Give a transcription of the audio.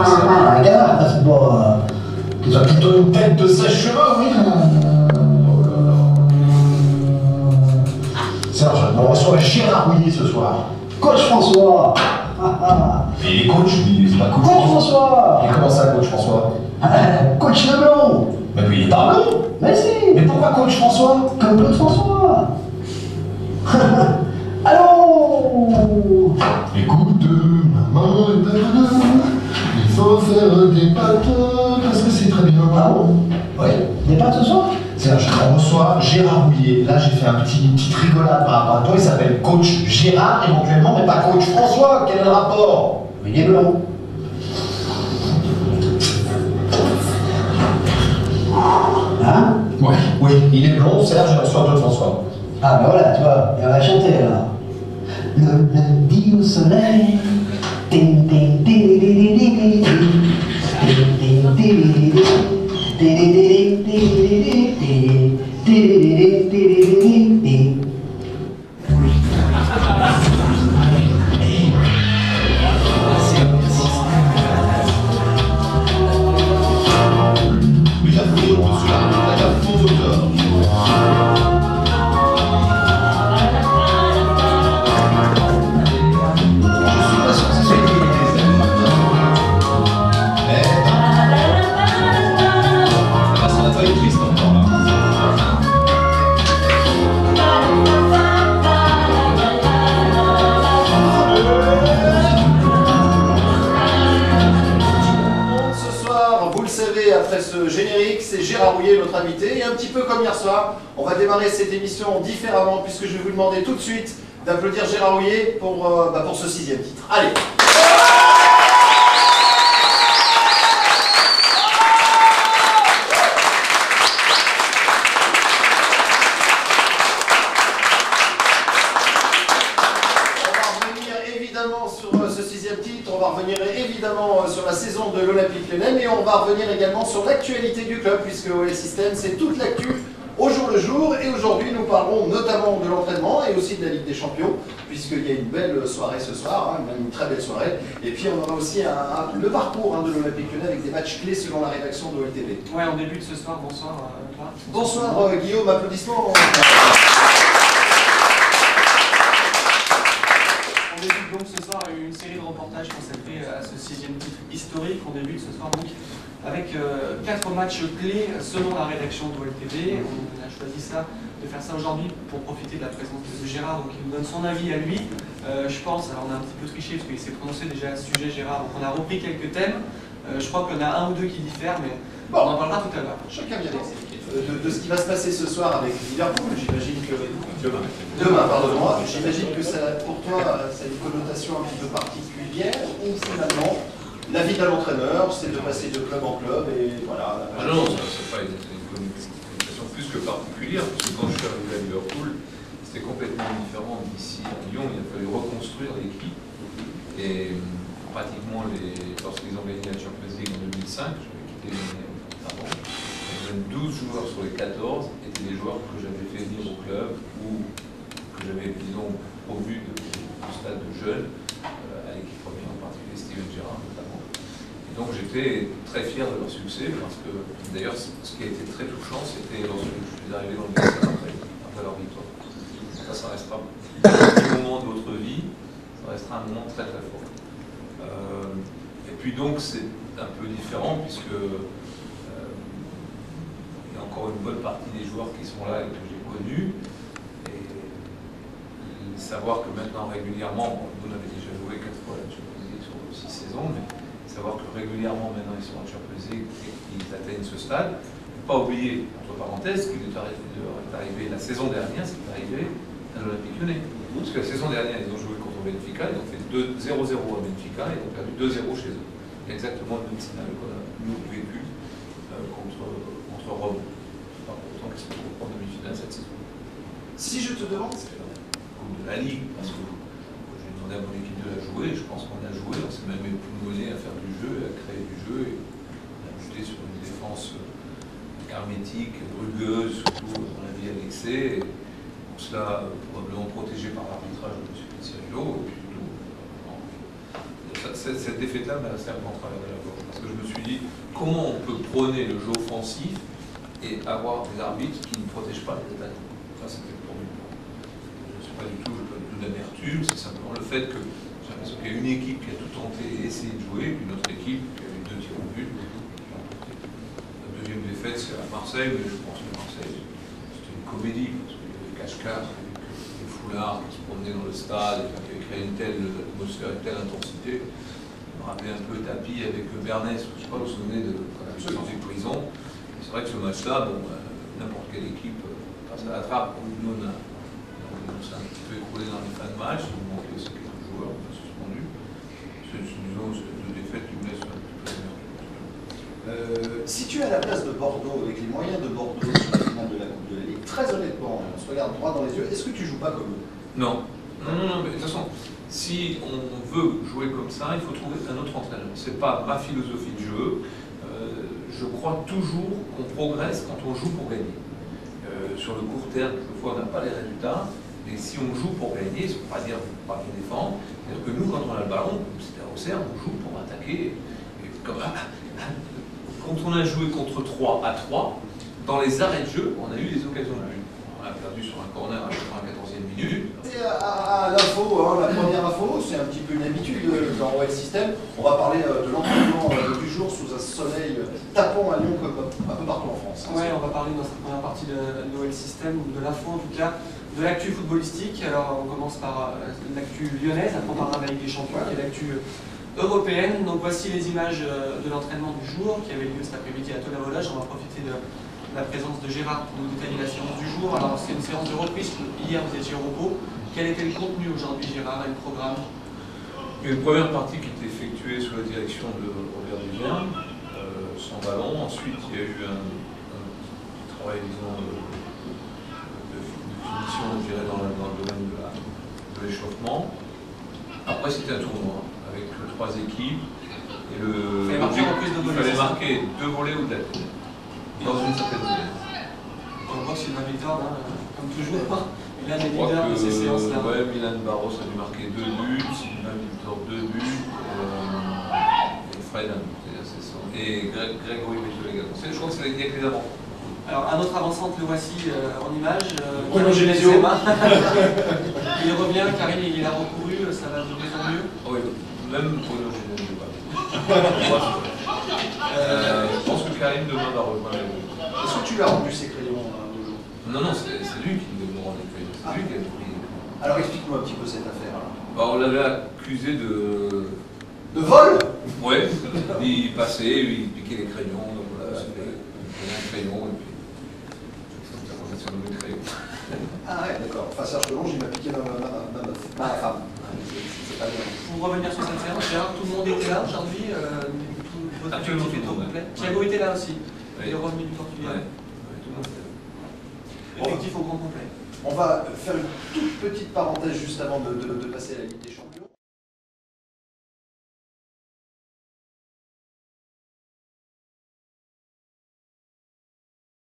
Un gars, c'est pas... Ils ont plutôt une tête de sèche-cheveux, oui. Serge, on reçoit Gérard Rouillet ce soir. Coach François. Mais il est coach, mais c'est pas coach. Coach François. Et comment ça, coach François? Coach Leblanc. Mais il est pas blond. Mais si. Mais pourquoi coach François? Comme Claude François. Allô. Écoute, maman et papa, il faut faire des pâtes, parce que c'est très bien. Ah bon? Oui. Des pâtes ce soir? Serge, on reçoit Gérard Rouillet. Là, j'ai fait une petite rigolade par rapport à toi. Il s'appelle coach Gérard, éventuellement, mais pas coach François. Quel est le rapport? Il est blanc. Hein? Oui. Oui, il est blond, Serge, et on reçoit Claude François. Ah ben voilà, tu vois, et on va chanter alors. Le lundi au soleil. Ting ting ting ting ting ting ting ting ting ting ting ting ting ting. Après ce générique, c'est Gérard Rouillet, notre invité, et un petit peu comme hier soir, on va démarrer cette émission différemment puisque je vais vous demander tout de suite d'applaudir Gérard Rouillet pour ce 6e titre. Allez! On va revenir évidemment sur la saison de l'Olympique Lyonnais, mais on va revenir également sur l'actualité du club, puisque OL System, c'est toute l'actu au jour le jour. Et aujourd'hui, nous parlerons notamment de l'entraînement et aussi de la Ligue des Champions, puisqu'il y a une belle soirée ce soir, même une très belle soirée. Et puis on aura aussi le parcours de l'Olympique Lyonnais avec des matchs clés selon la rédaction de OLTV. Ouais, on débute ce soir. Bonsoir. Bonsoir Guillaume, applaudissements. On débute donc ce soir une série de reportages consacrés à ce 6e titre historique. On débute ce soir donc avec 4 matchs clés selon la rédaction de OLTV. On a choisi ça, de faire ça aujourd'hui pour profiter de la présence de Gérard, donc il nous donne son avis à lui. Je pense, alors on a un petit peu triché parce qu'il s'est prononcé déjà à ce sujet Gérard, donc on a repris quelques thèmes. Je crois qu'il y en a un ou deux qui diffèrent, mais bon, on en parlera tout à l'heure. Chacun vient de ce qui va se passer ce soir avec Liverpool, j'imagine que... Demain, pardonne-moi. J'imagine que ça, pour toi, ça a une connotation un petit peu particulière, ou finalement, la vie d'un entraîneur, c'est de passer de club en club, et voilà... Ah non, c'est pas une connotation plus que particulière, parce que quand je suis arrivé à Liverpool, c'était complètement différent d'ici à Lyon. Il a fallu reconstruire l'équipe, et pratiquement, lorsqu'ils ont gagné la Champions League en 2005, je vais quitter avant, 12 joueurs sur les 14 étaient des joueurs que j'avais fait venir au club ou que j'avais, disons, promu du stade de jeunes à l'équipe première, en particulier Steven Gerrard notamment. Et donc j'étais très fier de leur succès parce que, d'ailleurs, ce qui a été très touchant, c'était lorsque je suis arrivé dans le vestiaire après leur victoire. Ça restera un moment de votre vie, ça restera un moment très très fort. Et puis donc c'est un peu différent puisque encore une bonne partie des joueurs qui sont là et que j'ai connus, et savoir que maintenant régulièrement, bon, vous avez déjà joué 4 fois la Champions League sur 6 saisons, mais savoir que régulièrement maintenant ils sont en Champions League et qu'ils atteignent ce stade, ne pas oublier, entre parenthèses, qu'il est arrivé la saison dernière, ce qui est arrivé à l'Olympique Lyonnais. Parce que la saison dernière, ils ont joué contre Benfica, ils ont fait 0-0 à Benfica et ils ont perdu 2-0 chez eux. C'est exactement le même scénario qu'on a nous vécu contre Rome. C'est en demi-finale cette saison. Si je te demande, Coupe de la Ligue, parce que j'ai demandé à mon équipe de la jouer, je pense qu'on a joué, on s'est même époumoné à faire du jeu, à créer du jeu, et on a ajouté sur une défense hermétique, rugueuse, surtout dans la vie annexée, et pour cela probablement protégé par l'arbitrage de M. Pizzirillo, et puis cette défaite-là m'a resté un peu en travers de la gorge. Parce que je me suis dit, comment on peut prôner le jeu offensif et avoir des arbitres qui ne protègent pas les attaquants. Ça, c'était pour moi. Je ne suis pas du tout d'amertume, c'est simplement le fait que j'ai l'impression qu'il y a une équipe qui a tout tenté et essayé de jouer, puis une autre équipe qui a eu 2 tirs au but. La deuxième défaite, c'est à Marseille, mais je pense que Marseille, c'était une comédie, parce qu'il y avait cache-cache, des foulards qui se promenaient dans le stade, et qui avaient créé une telle atmosphère, une telle intensité. Ça me rappelait un peu Tapi avec Bernès, je ne sais pas, vous vous souvenez de la prison. C'est vrai que ce match-là, bon, n'importe quelle équipe passe à la trappe. Nous, on s'est un petit peu écroulé dans les fins de match, il nous manquait aussi quelques joueurs, on a suspendu. C'est, disons, deux défaites qui me laissent un petit peu Si tu es à la place de Bordeaux, avec les moyens de Bordeaux sur la finale de la Coupe de la Ligue, très honnêtement, on se regarde droit dans les yeux, est-ce que tu joues pas comme eux? Non, mais de toute façon, si on veut jouer comme ça, il faut trouver un autre entraîneur. C'est pas ma philosophie de jeu. Je crois toujours qu'on progresse quand on joue pour gagner. Sur le court terme, quelquefois, on n'a pas les résultats, mais si on joue pour gagner, ça ne veut pas dire pas bien défendre. C'est-à-dire que nous, quand on a le ballon, c'était à Auxerre, on joue pour attaquer. Et comme, quand on a joué contre 3 à 3, dans les arrêts de jeu, on a eu des occasions de but. On a perdu sur un corner à la 94e minute. Et à l'info, la première info, c'est un petit peu une habitude dans OL System. On va parler de l'entraînement du jour sous un soleil tapant à Lyon comme un peu partout en France. Ouais, on va parler dans cette première partie de l'OL System, de l'info en tout cas, de l'actu footballistique. Alors on commence par l'actu lyonnaise, après on parlera de la Ligue des Champions, et l'actu européenne. Donc voici les images de l'entraînement du jour qui avait lieu cet après-midi à Tola-Volage. On va profiter de la présence de Gérard pour nous détailler la séance du jour. Alors c'est une séance de reprise, hier vous étiez au repos. Quel était le contenu aujourd'hui, Gérard, et le programme? Il y a une première partie qui était effectuée sous la direction de Robert Duvien, sans ballon. Ensuite, il y a eu un travail, disons, de finition, je dirais, dans le domaine de l'échauffement. Après, c'était un tournoi avec 3 équipes. Et il fallait marquer 2 volets ou de la tête, dans une certaine zone. On voit que c'est une victoire, comme toujours. Il a des Je crois leaders de ces séances-là. Ouais, Milan Barros a dû marquer 2 buts, Sylvain Victor 2 buts, et Fred, et Grégory Métaux également. Je crois que c'est avec les avant. Alors, un autre avant-centre, le voici en image. Bruno Genesio. Il revient, Karim, il a recouru, ça va devenir mieux. Oui, même Bruno Genesio. Je pense que Karim demain va rejoindre les buts. Est-ce que tu lui as rendu ses crayons Non, c'est lui qui nous rend les crayons. C'est lui qui a pris. Alors explique-moi un petit peu cette affaire. On l'avait accusé de. De vol? Ouais, il passait, il piquait les crayons, donc voilà, c'était un crayon, et puis. On a surnommé le crayon. Ah ouais, d'accord. Enfin, Serge Delonge, il m'a piqué ma femme. C'est pas bien. Pour revenir sur cette séance, Gérard, tout le monde était là aujourd'hui. Votre Absolument effectif est tout au le monde, complet. ouais. Thiago était là aussi. Oui. Il est revenu du Portugal. Ouais, tout le monde était là. Effectif au grand complet. On va faire une toute petite parenthèse juste avant de passer à la Ligue des Champions.